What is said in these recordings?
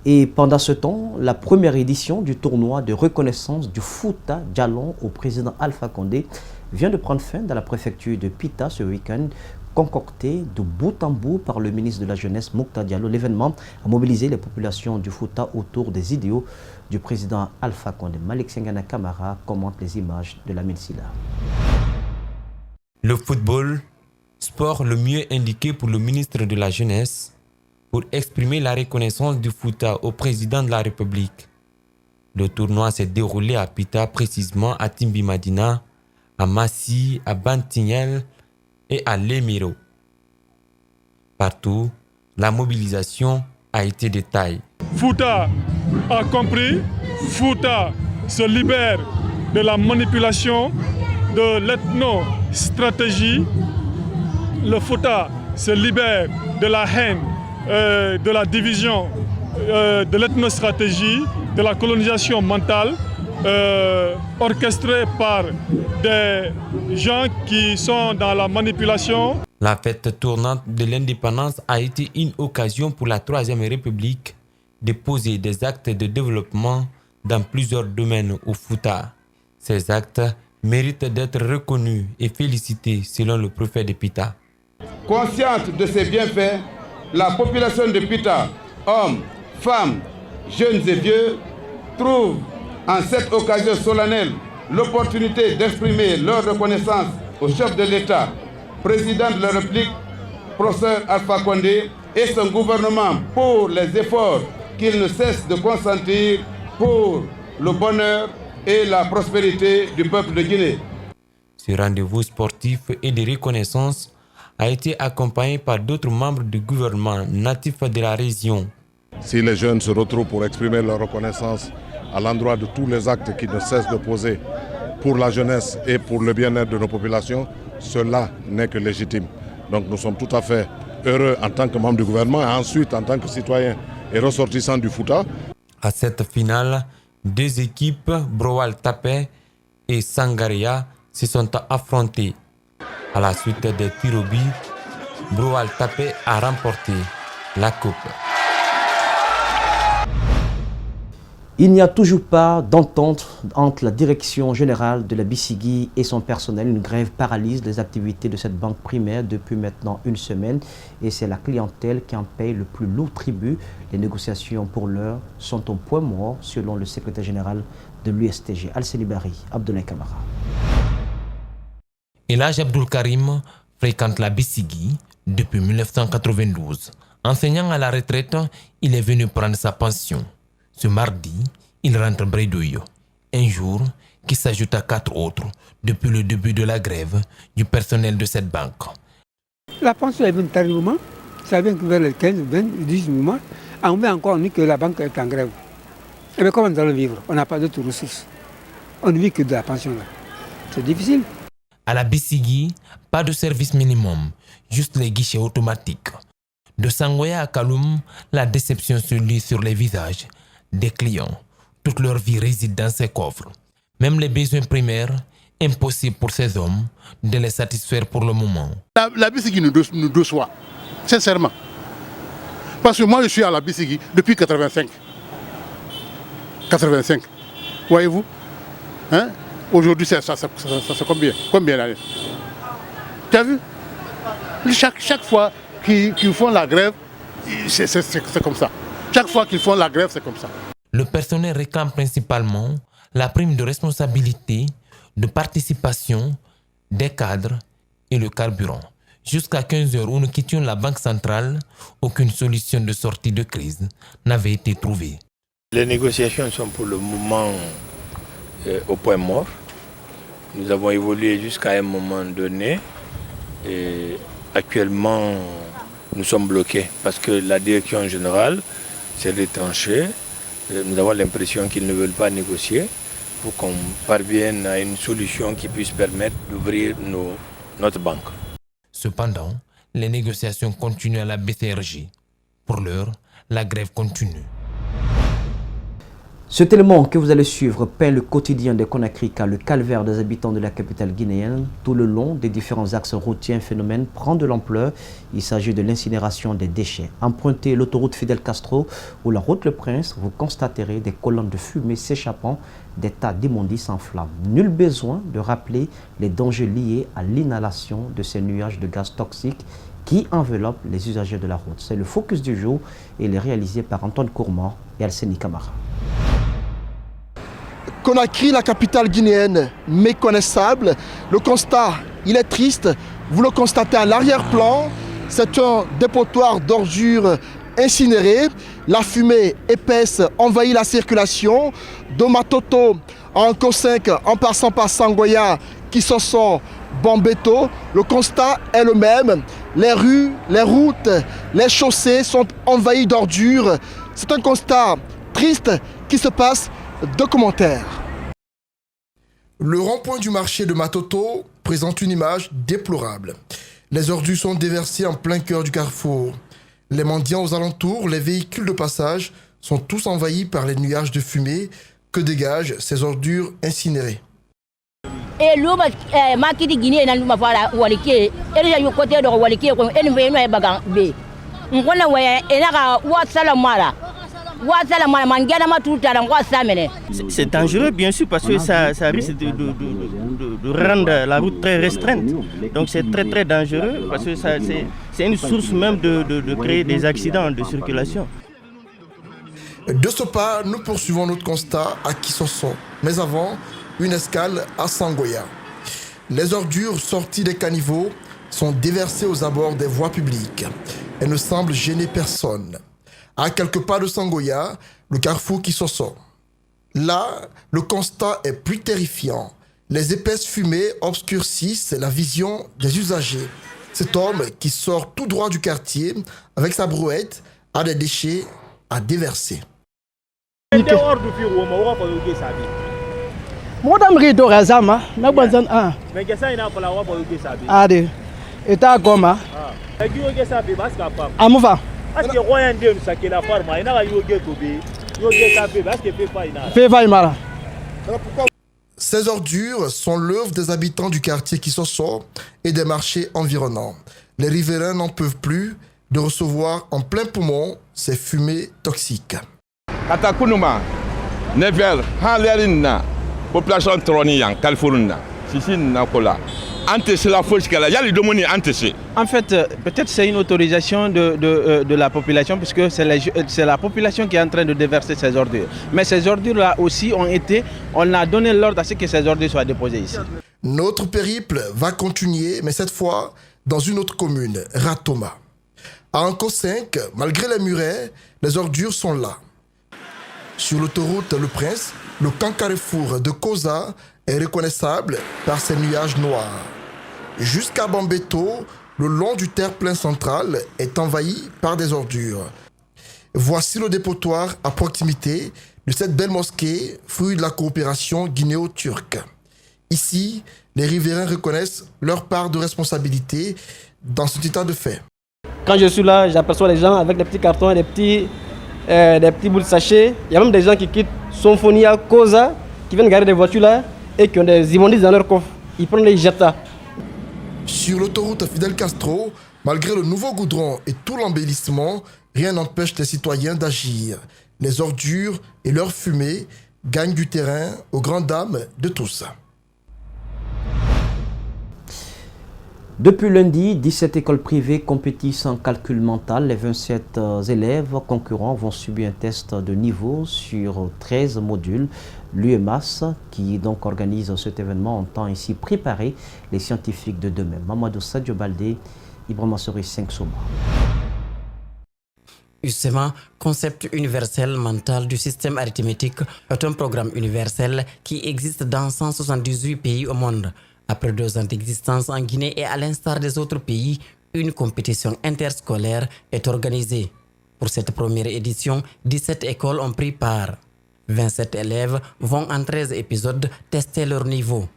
Et pendant ce temps, la première édition du tournoi de reconnaissance du Fouta Djallon au président Alpha Condé vient de prendre fin dans la préfecture de Pita ce week-end, concocté de bout en bout par le ministre de la Jeunesse Mouktar Diallo. L'événement a mobilisé les populations du Fouta autour des idéaux du président Alpha Condé. Malik Sengana Kamara commente les images de la Silla. Le football, sport le mieux indiqué pour le ministre de la Jeunesse, pour exprimer la reconnaissance du Fouta au président de la République. Le tournoi s'est déroulé à Pita, précisément à Timbi Madina, à Massi, à Bantignel et à Lemiro. Partout, la mobilisation a été de taille. Fouta a compris, Fouta se libère de la manipulation, de l'ethnostratégie. Le Fouta se libère de la haine, de la division, de l'ethnostratégie, de la colonisation mentale, orchestrée par des gens qui sont dans la manipulation. La fête tournante de l'indépendance a été une occasion pour la Troisième République de poser des actes de développement dans plusieurs domaines au Fouta. Ces actes méritent d'être reconnus et félicités selon le préfet de Pita. Consciente de ces bienfaits, la population de Pita, hommes, femmes, jeunes et vieux, trouve en cette occasion solennelle l'opportunité d'exprimer leur reconnaissance au chef de l'État, président de la République, professeur Alpha Condé, et son gouvernement pour les efforts qu'il ne cesse de consentir pour le bonheur et la prospérité du peuple de Guinée. Ce rendez-vous sportif et de reconnaissance a été accompagné par d'autres membres du gouvernement natifs de la région. Si les jeunes se retrouvent pour exprimer leur reconnaissance à l'endroit de tous les actes qui ne cessent de poser pour la jeunesse et pour le bien-être de nos populations, cela n'est que légitime. Donc nous sommes tout à fait heureux en tant que membres du gouvernement et ensuite en tant que citoyens et ressortissants du Fouta. À cette finale, deux équipes, Browal Tapé et Sangaria, se sont affrontées. À la suite des tirs au but, Browal Tapé a remporté la coupe. Il n'y a toujours pas d'entente entre la direction générale de la BCGI et son personnel. Une grève paralyse les activités de cette banque primaire depuis maintenant une semaine et c'est la clientèle qui en paye le plus lourd tribut. Les négociations pour l'heure sont au point mort selon le secrétaire général de l'USTG, Al-Selibari, Abdoulaye Kamara. Elhaj Abdoul Karim fréquente la BCGI depuis 1992. Enseignant à la retraite, il est venu prendre sa pension. Ce mardi, il rentre bredouille. Un jour qui s'ajoute à 4 autres depuis le début de la grève du personnel de cette banque. La pension est venue tardivement. Ça vient vers les 15, 20, 18 mois. On met encore dit que la banque est en grève. Et bien comment nous allons vivre? On n'a pas d'autres ressources. On ne vit que de la pension là. C'est difficile. À la BCGI, pas de service minimum, juste les guichets automatiques. De Sangoya à Kaloum, la déception se lit sur les visages des clients. Toute leur vie réside dans ces coffres. Même les besoins primaires, impossible pour ces hommes de les satisfaire pour le moment. La BCGI nous déçoit, sincèrement. Parce que moi je suis à la BCGI depuis 85. 85. Voyez-vous, hein? Aujourd'hui, ça combien d'années? Tu as vu? Chaque fois qu'ils font la grève, c'est comme ça. Chaque fois qu'ils font la grève, c'est comme ça. Le personnel réclame principalement la prime de responsabilité, de participation des cadres et le carburant. Jusqu'à 15 heures où nous quittions la Banque centrale, aucune solution de sortie de crise n'avait été trouvée. Les négociations sont pour le moment au point mort. Nous avons évolué jusqu'à un moment donné et actuellement nous sommes bloqués parce que la direction générale s'est retranchée. Nous avons l'impression qu'ils ne veulent pas négocier pour qu'on parvienne à une solution qui puisse permettre d'ouvrir notre banque. Cependant, les négociations continuent à la BCRJ. Pour l'heure, la grève continue. Cet élément que vous allez suivre peint le quotidien des Conakry car le calvaire des habitants de la capitale guinéenne. Tout le long des différents axes routiers, un phénomène prend de l'ampleur. Il s'agit de l'incinération des déchets. Empruntez l'autoroute Fidel Castro ou la route Le Prince, vous constaterez des colonnes de fumée s'échappant, des tas d'immondices en flammes. Nul besoin de rappeler les dangers liés à l'inhalation de ces nuages de gaz toxiques qui enveloppent les usagers de la route. C'est le focus du jour et il est réalisé par Antoine Courmand et Alceni Camara. Conakry, la capitale guinéenne, méconnaissable. Le constat, il est triste. Vous le constatez à l'arrière-plan. C'est un dépotoir d'ordures incinérées. La fumée épaisse envahit la circulation. De Matoto à Anko 5, en passant par Sangoya, Kisoso, Bambeto, le constat est le même. Les rues, les routes, les chaussées sont envahies d'ordures. C'est un constat triste qui se passe. Deux commentaires. Le rond-point du marché de Matoto présente une image déplorable. Les ordures sont déversées en plein cœur du carrefour. Les mendiants aux alentours, les véhicules de passage sont tous envahis par les nuages de fumée que dégagent ces ordures incinérées. C'est dangereux bien sûr parce que ça risque de rendre la route très restreinte. Donc c'est très dangereux parce que c'est une source même de créer des accidents de circulation. De ce pas, nous poursuivons notre constat à Kisoso. Mais avant, une escale à Sangoya. Les ordures sorties des caniveaux sont déversées aux abords des voies publiques. Elles ne semblent gêner personne. À quelques pas de Sangoya, le carrefour Kisoso. Là, le constat est plus terrifiant. Les épaisses fumées obscurcissent la vision des usagers. Cet homme qui sort tout droit du quartier avec sa brouette a des déchets à déverser. Ces ordures sont l'œuvre des habitants du quartier Kisoso et des marchés environnants. Les riverains n'en peuvent plus de recevoir en plein poumon ces fumées toxiques. Katakunuma, Nevel, Halerina, population Tronian, Californie, Sicile, Nakola. En fait, peut-être c'est une autorisation de la population puisque c'est la population qui est en train de déverser ces ordures. Mais ces ordures-là aussi on a donné l'ordre à ce que ces ordures soient déposées ici. Notre périple va continuer, mais cette fois dans une autre commune, Ratoma. À Anko 5, malgré les murets, les ordures sont là. Sur l'autoroute Le Prince, le camp Carrefour de Koza est reconnaissable par ses nuages noirs. Jusqu'à Bambeto, le long du terre-plein central est envahi par des ordures. Voici le dépotoir à proximité de cette belle mosquée, fruit de la coopération guinéo-turque. Ici, les riverains reconnaissent leur part de responsabilité dans cet état de fait. Quand je suis là, j'aperçois les gens avec des petits cartons, des petits bouts de sachets. Il y a même des gens qui quittent Sonfonia, Koza, qui viennent garer des voitures là et qui ont des immondices dans leur coffre. Ils prennent les jetas. Sur l'autoroute Fidel Castro, malgré le nouveau goudron et tout l'embellissement, rien n'empêche les citoyens d'agir. Les ordures et leur fumée gagnent du terrain aux grandes dames de tous. Depuis lundi, 17 écoles privées compétissent en calcul mental. Les 27 élèves concurrents vont subir un test de niveau sur 13 modules. L'UEMAS, qui donc organise cet événement, entend ici préparer les scientifiques de demain. Mamadou Sadio Baldé, Ibrahima Sori 5 Soma. USEMA, concept universel mental du système arithmétique, est un programme universel qui existe dans 178 pays au monde. Après 2 ans d'existence en Guinée et à l'instar des autres pays, une compétition interscolaire est organisée. Pour cette première édition, 17 écoles ont pris part. 27 élèves vont en 13 épisodes tester leur niveau,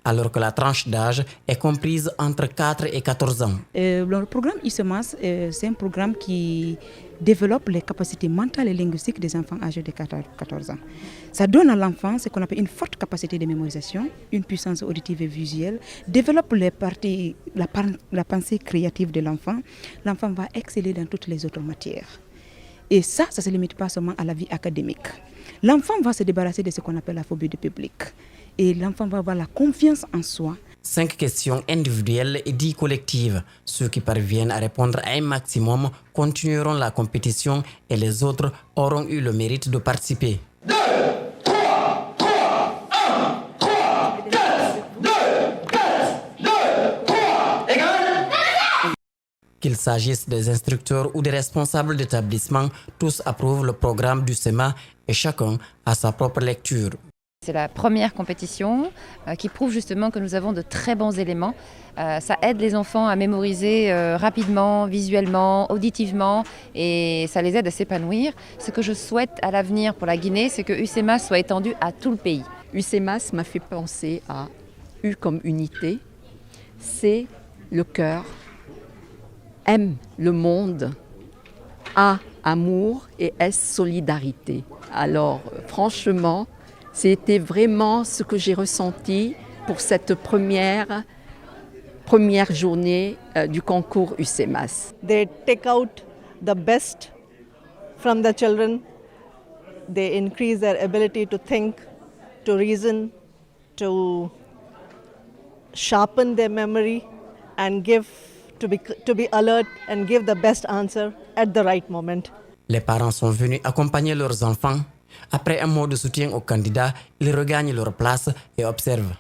alors que la tranche d'âge est comprise entre 4 et 14 ans. Le programme ISEMAS, c'est un programme qui développe les capacités mentales et linguistiques des enfants âgés de 14 ans. Ça donne à l'enfant ce qu'on appelle une forte capacité de mémorisation, une puissance auditive et visuelle, développe la pensée créative de l'enfant. L'enfant va exceller dans toutes les autres matières. Et ça ne se limite pas seulement à la vie académique. L'enfant va se débarrasser de ce qu'on appelle la phobie du public. Et l'enfant va avoir la confiance en soi. 5 questions individuelles et 10 collectives. Ceux qui parviennent à répondre à un maximum continueront la compétition et les autres auront eu le mérite de participer. 2, 3, 3, 1, 3, 4, 2, 4, 2, 3, égale. Qu'il s'agisse des instructeurs ou des responsables d'établissement, tous approuvent le programme du SEMA et chacun a sa propre lecture. C'est la première compétition qui prouve justement que nous avons de très bons éléments. Ça aide les enfants à mémoriser rapidement, visuellement, auditivement et ça les aide à s'épanouir. Ce que je souhaite à l'avenir pour la Guinée, c'est que UCEMAS soit étendu à tout le pays. UCEMAS m'a fait penser à U comme unité, C le cœur, M le monde, A amour et S solidarité. Alors franchement, c'était vraiment ce que j'ai ressenti pour cette première journée du concours UCEMAS. They take out the best from the children. They increase their ability to think, to reason, to sharpen their memory and to be alert and give the best answer at the right moment. Les parents sont venus accompagner leurs enfants. Après un mot de soutien aux candidats, ils regagnent leur place et observent.